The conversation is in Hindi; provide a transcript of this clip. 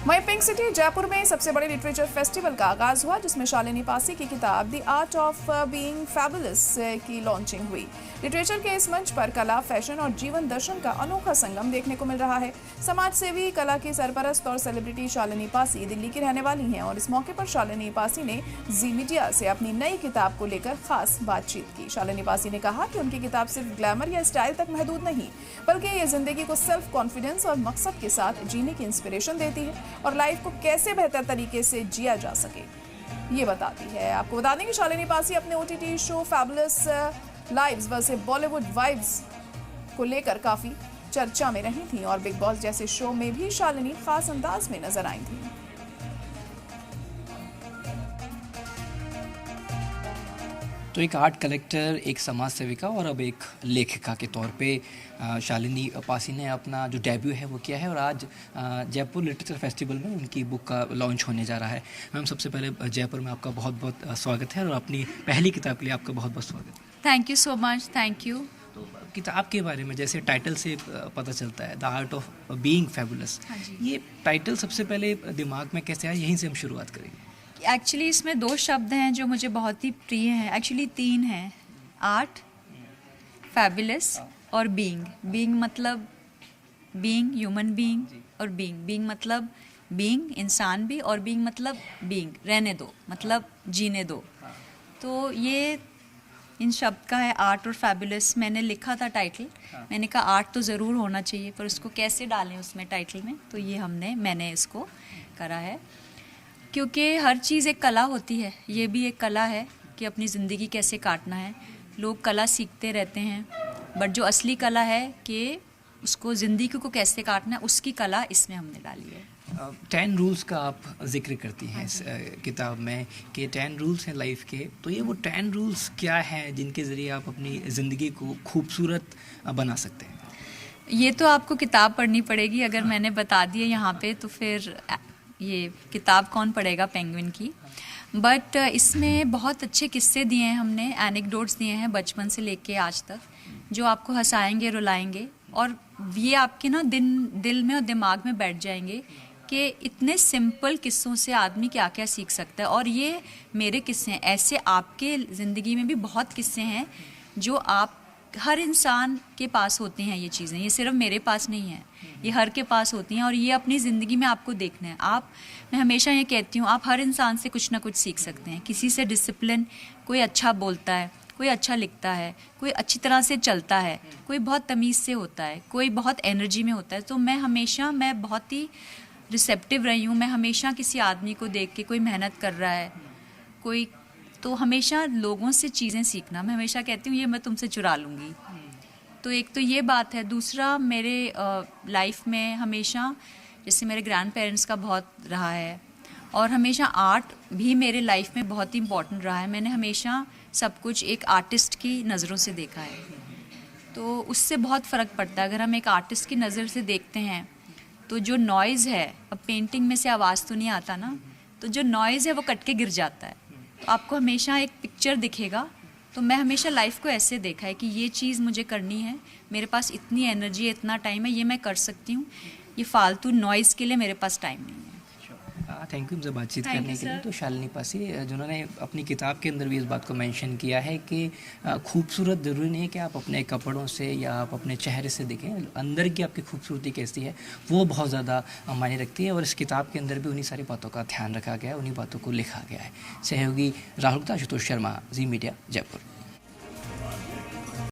वहीं पिंक सिटी जयपुर में सबसे बड़े लिटरेचर फेस्टिवल का आगाज हुआ, जिसमें शालिनी पासी की किताब the art of being fabulous की लॉन्चिंग हुई। लिटरेचर के इस मंच पर कला, फैशन और जीवन दर्शन का अनोखा संगम देखने को मिल रहा है। समाज सेवी, कला की सरपरस्त और सेलिब्रिटी शालिनी पासी दिल्ली की रहने वाली हैं और इस मौके पर शालिनी पासी ने जी मीडिया से अपनी नई किताब को लेकर खास बातचीत की। शालिनी पासी ने कहा कि उनकी किताब सिर्फ ग्लैमर या स्टाइल तक महदूद नहीं, बल्कि ये जिंदगी को सेल्फ कॉन्फिडेंस और मकसद के साथ जीने की इंस्पिरेशन देती है और लाइफ को कैसे बेहतर तरीके से जिया जा सके ये बताती है। आपको बता दें कि शालिनी पासी अपने OTT show fabulous lives versus Bollywood vibes को लेकर काफी चर्चा में रही थी और बिग बॉस जैसे शो में भी शालिनी खास अंदाज में नजर आई थी। तो एक आर्ट कलेक्टर, एक समाज सेविका और अब एक लेखिका के तौर पे शालिनी पासी ने अपना जो डेब्यू है वो किया है और आज जयपुर लिटरेचर फेस्टिवल में उनकी बुक का लॉन्च होने जा रहा है। मैम, सबसे पहले जयपुर में आपका बहुत बहुत स्वागत है और अपनी पहली किताब के लिए आपका बहुत बहुत स्वागत है। Thank you so much, thank you. तो किताब के बारे में जैसे टाइटल से पता चलता है, the art of being fabulous, ये टाइटल सबसे पहले दिमाग में कैसे आया, यहीं से हम शुरुआत करेंगे। एक्चुअली इसमें दो शब्द हैं जो मुझे बहुत ही प्रिय हैं, एक्चुअली तीन हैं, आर्ट, फैबुलस और बीइंग। बीइंग मतलब बीइंग ह्यूमन बीइंग और बीइंग मतलब बीइंग इंसान भी और बीइंग मतलब बीइंग रहने दो, मतलब जीने दो। तो ये इन शब्द का है आर्ट और फैबुलस। मैंने लिखा था टाइटल, मैंने कहा आर्ट तो ज़रूर होना चाहिए पर उसको कैसे डालें उसमें टाइटल में, तो ये मैंने इसको करा है क्योंकि हर चीज़ एक कला होती है। ये भी एक कला है कि अपनी ज़िंदगी कैसे काटना है। लोग कला सीखते रहते हैं बट जो असली कला है कि उसको ज़िंदगी को कैसे काटना है, उसकी कला इसमें हमने डाली है। 10 रूल्स का आप जिक्र करती हैं इस किताब में कि 10 रूल्स हैं लाइफ के। तो ये वो 10 रूल्स क्या हैं जिनके ज़रिए आप अपनी ज़िंदगी को खूबसूरत बना सकते हैं? ये तो आपको किताब पढ़नी पड़ेगी। अगर मैंने बता दिए यहाँ पे तो फिर ये किताब कौन पढ़ेगा पेंगुइन की। बट इसमें बहुत अच्छे किस्से दिए हैं हमने, एनेक्डोट्स दिए हैं बचपन से लेके आज तक, जो आपको हंसाएंगे, रुलाएंगे और ये आपके ना दिल में और दिमाग में बैठ जाएंगे कि इतने सिंपल किस्सों से आदमी क्या क्या सीख सकता है। और ये मेरे किस्से हैं, ऐसे आपके ज़िंदगी में भी बहुत किस्से हैं जो आप हर इंसान के पास होते हैं। ये चीज़ें ये सिर्फ मेरे पास नहीं है, ये हर के पास होती हैं और ये अपनी ज़िंदगी में आपको देखना है। मैं हमेशा ये कहती हूँ, आप हर इंसान से कुछ ना कुछ सीख सकते हैं। किसी से डिसिप्लिन, कोई अच्छा बोलता है, कोई अच्छा लिखता है, कोई अच्छी तरह से चलता है, कोई बहुत तमीज़ से होता है, कोई बहुत एनर्जी में होता है। तो मैं बहुत ही रिसेप्टिव रही हूँ। मैं हमेशा किसी आदमी को देख के, कोई मेहनत कर रहा है, कोई, तो हमेशा लोगों से चीज़ें सीखना। मैं हमेशा कहती हूँ ये मैं तुमसे चुरा लूँगी। तो एक तो ये बात है। दूसरा, मेरे लाइफ में हमेशा जैसे मेरे ग्रैंड पेरेंट्स का बहुत रहा है और हमेशा आर्ट भी मेरे लाइफ में बहुत ही इम्पॉर्टेंट रहा है। मैंने हमेशा सब कुछ एक आर्टिस्ट की नज़रों से देखा है, तो उससे बहुत फ़र्क पड़ता है। अगर हम एक आर्टिस्ट की नज़र से देखते हैं तो जो नॉइज़ है, अब पेंटिंग में से आवाज़ तो नहीं आता ना, तो जो नॉइज़ है वो कट के गिर जाता है, तो आपको हमेशा एक पिक्चर दिखेगा। तो मैं हमेशा लाइफ को ऐसे देखा है कि ये चीज़ मुझे करनी है, मेरे पास इतनी एनर्जी है, इतना टाइम है, ये मैं कर सकती हूँ, ये फालतू नॉइज़ के लिए मेरे पास टाइम नहीं है। थैंक यू मुझे बातचीत करने के लिए। तो शालिनी पासी जिन्होंने अपनी किताब के अंदर भी इस बात को मेंशन किया है कि खूबसूरत ज़रूरी नहीं है कि आप अपने कपड़ों से या आप अपने चेहरे से दिखें, अंदर की आपकी खूबसूरती कैसी है वो बहुत ज़्यादा मायने रखती है और इस किताब के अंदर भी उन्हीं सारी बातों का ध्यान रखा गया है, उन्हीं बातों को लिखा गया है। सहयोगी राहुल आशुतोष शर्मा, जी मीडिया, जयपुर।